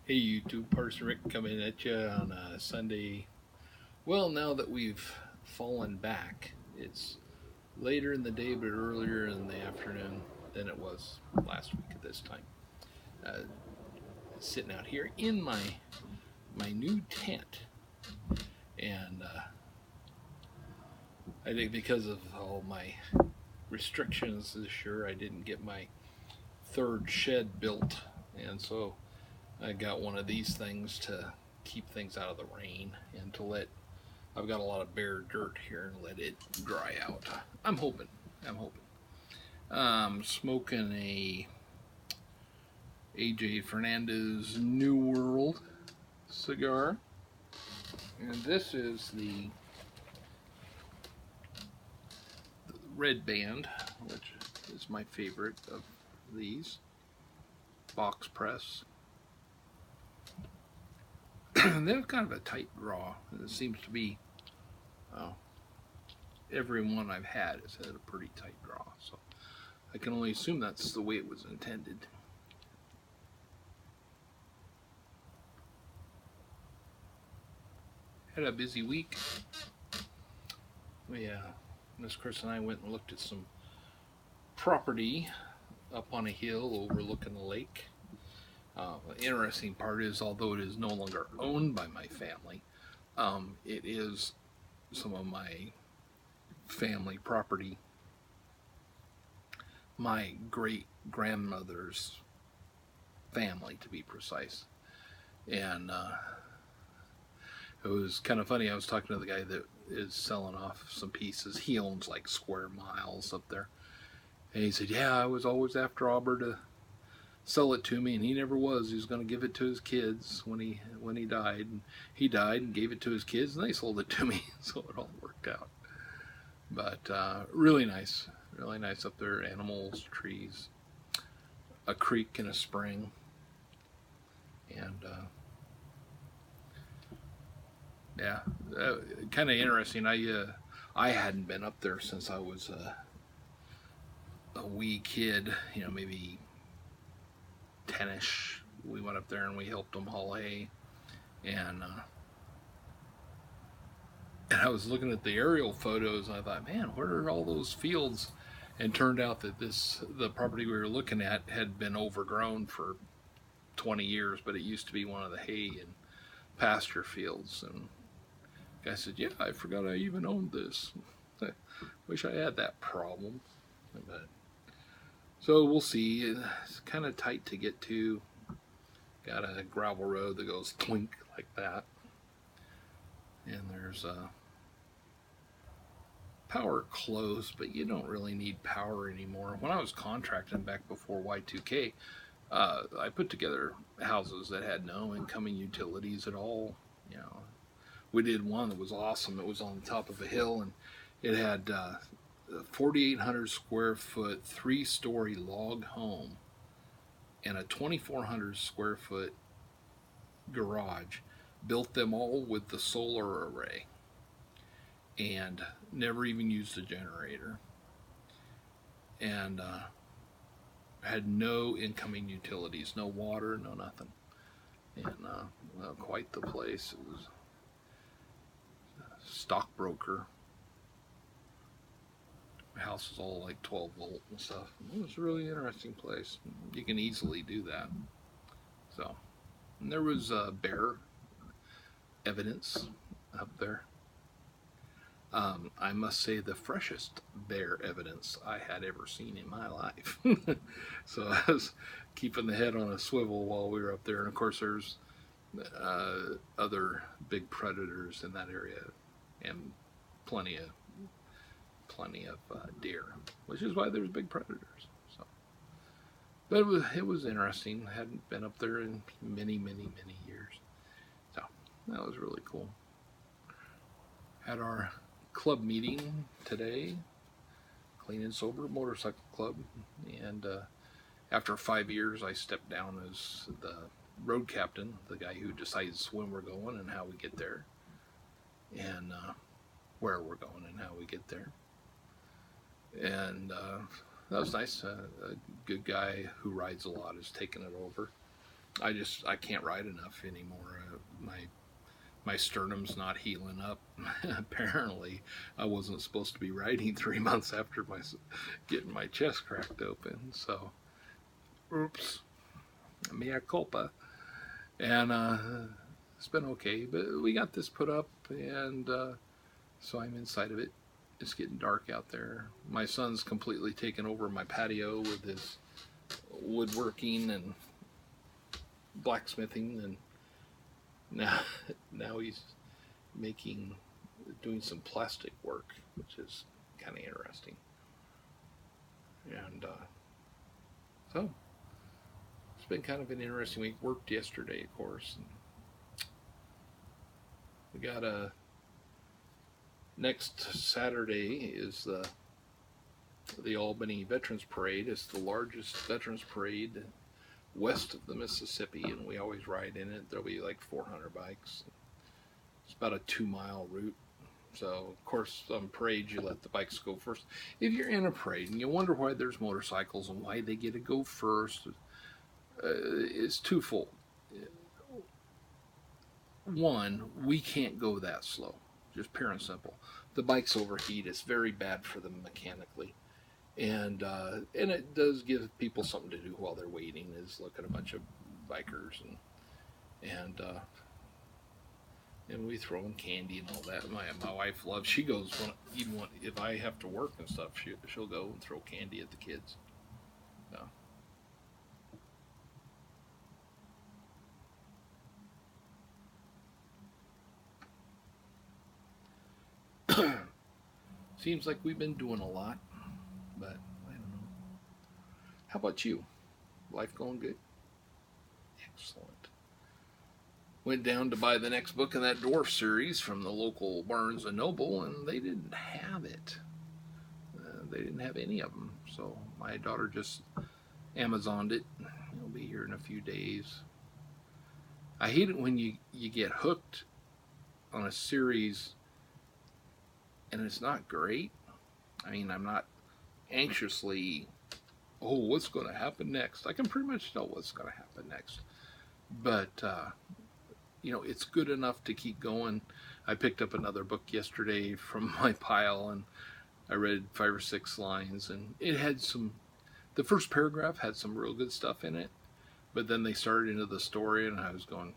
Hey YouTube, Parson Rick coming at you on a Sunday. Well, now that we've fallen back, it's later in the day but earlier in the afternoon than it was last week at this time. Uh, Sitting out here in my new tent, and I think because of all my restrictions this year, I didn't get my third shed built, and so I got one of these things to keep things out of the rain and to let I've got a lot of bare dirt here and let it dry out. I'm hoping. I'm hoping. Smoking a AJ Fernandez New World cigar, and this is the Red Band, which is my favorite of these box press. They have kind of a tight draw. It seems to be oh, every one I've had has had a pretty tight draw, so I can only assume that's the way it was intended. Had a busy week. Miss Chris and I went and looked at some property up on a hill overlooking the lake. The interesting part is, although it is no longer owned by my family, it is some of my family property. My great grandmother's family, to be precise. And it was kind of funny. I was talking to the guy that is selling off some pieces. He owns like square miles up there. And he said, "Yeah, I was always after Auburn to sell it to me, and he never was. He was going to give it to his kids when he died. And he died and gave it to his kids, and they sold it to me. So it all worked out. But really nice up there. Animals, trees, a creek and a spring, and yeah, kind of interesting. I hadn't been up there since I was a wee kid. Maybe 10ish. We went up there and we helped them haul hay, and I was looking at the aerial photos and I thought, man, where are all those fields? And turned out that the property we were looking at had been overgrown for 20 years, but it used to be one of the hay and pasture fields. And the guy said, "Yeah, I forgot I even owned this. I wish I had that problem." But so we'll see. It's kind of tight to get to. Got a gravel road that goes twink like that, and there's power close, but you don't really need power anymore. When I was contracting back before Y2K, I put together houses that had no incoming utilities at all. You know, we did one that was awesome. It was on the top of a hill, and it had 4,800 square foot, 3-story log home, and a 2,400 square foot garage. Built them all with the solar array, and never even used a generator, and had no incoming utilities, no water, no nothing, and well, quite the place. It was a stockbroker. The house was all like 12 volt and stuff. It was a really interesting place. You can easily do that. So, and there was bear evidence up there. I must say, the freshest bear evidence I had ever seen in my life. So I was keeping the head on a swivel while we were up there. And of course, there's other big predators in that area, and plenty of deer, which is why there's big predators. So, but it was interesting. I hadn't been up there in many years, so that was really cool. Had our club meeting today, Clean and Sober Motorcycle Club, and after 5 years, I stepped down as the road captain, the guy who decides when we're going and how we get there, and where we're going and how we get there. And that was nice. A good guy who rides a lot has taken it over, I can't ride enough anymore. My sternum's not healing up. Apparently, I wasn't supposed to be riding 3 months after my getting my chest cracked open. So, oops, mea culpa. And it's been okay, but we got this put up, and so I'm inside of it. It's getting dark out there. My son's completely taken over my patio with his woodworking and blacksmithing, and now now he's making doing some plastic work, which is kind of interesting. And so it's been kind of an interesting week. Worked yesterday, of course. And we got a next Saturday is the Albany Veterans Parade. It's the largest veterans parade west of the Mississippi, and we always ride in it. There'll be like 400 bikes. It's about a 2 mile route. So, of course, on parades, you let the bikes go first. If you're in a parade and you wonder why there's motorcycles and why they get to go first, it's twofold. One, we can't go that slow, just pure and simple. The bikes overheat. It's very bad for them mechanically. And it does give people something to do while they're waiting, is look at a bunch of bikers and and we throw in candy and all that. My wife loves. She goes even if I have to work and stuff. She'll go and throw candy at the kids. So seems like we've been doing a lot, but I don't know. How about you? Life going good? Excellent. Went down to buy the next book in that dwarf series from the local Barnes and Noble, and they didn't have it. They didn't have any of them, so my daughter just Amazoned it. It'll be here in a few days. I hate it when you get hooked on a series and it's not great. I mean, I'm not anxiously, oh, what's going to happen next? I can pretty much tell what's going to happen next. But it's good enough to keep going. I picked up another book yesterday from my pile, and I read 5 or 6 lines, and it had the first paragraph had some real good stuff in it, but then they started into the story, and I was going,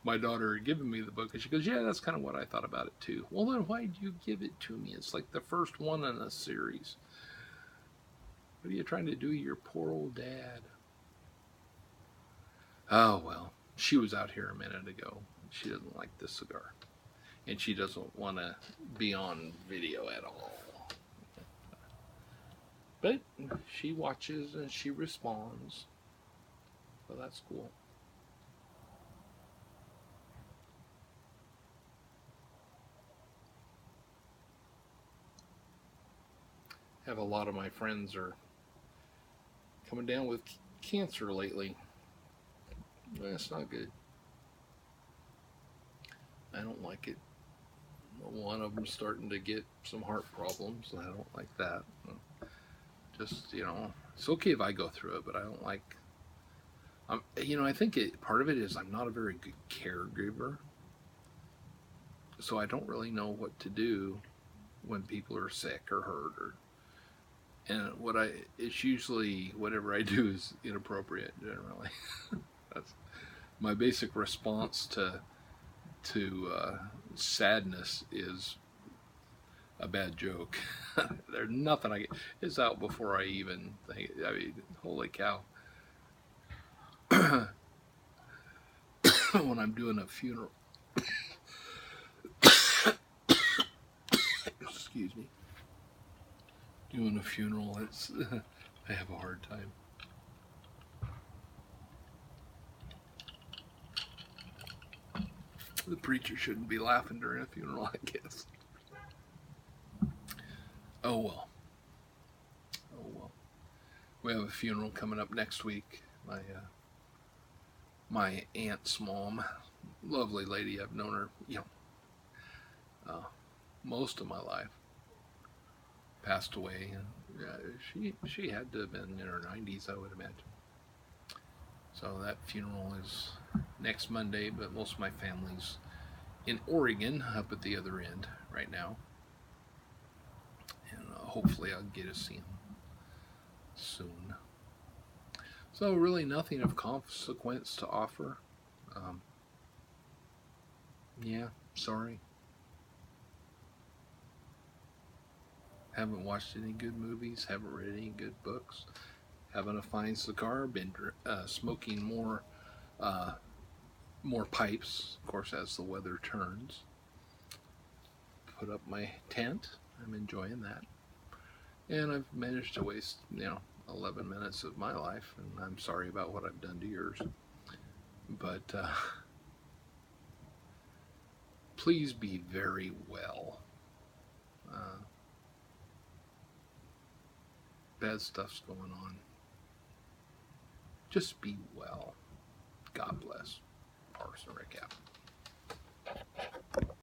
my daughter had given me the book, and she goes, yeah, that's kind of what I thought about it too. Well, then why did you give it to me? It's like the first one in a series. What are you trying to do, your poor old dad? Oh, well, she was out here a minute ago. She doesn't like this cigar. And she doesn't want to be on video at all. But she watches and she responds. So that's cool. Have a lot of my friends are coming down with cancer lately. That's not good. I don't like it. One of them's starting to get some heart problems, and I don't like that. Just, it's okay if I go through it, but I don't like. I think part of it is I'm not a very good caregiver, so I don't really know what to do when people are sick or hurt, and it's usually whatever I do is inappropriate generally. That's my basic response to sadness is a bad joke. There's nothing I get. It's out before I even think. I mean, holy cow! When I'm doing a funeral, excuse me, doing a funeral, I have a hard time. The preacher shouldn't be laughing during a funeral, I guess. Oh well. Oh well. We have a funeral coming up next week. My aunt's mom, lovely lady. I've known her, most of my life. Passed away She had to have been in her 90s, I would imagine. So that funeral is next Monday, but most of my family's in Oregon, up at the other end right now, and hopefully I'll get to see them soon. So really, nothing of consequence to offer. Um, yeah, sorry. Haven't watched any good movies. Haven't read any good books. Having a fine cigar. Been smoking uh, more pipes, of course, as the weather turns. Put up my tent. I'm enjoying that, and I've managed to waste 11 minutes of my life, and I'm sorry about what I've done to yours. But please be very well. Uh, Bad stuff's going on. Just be well. God bless.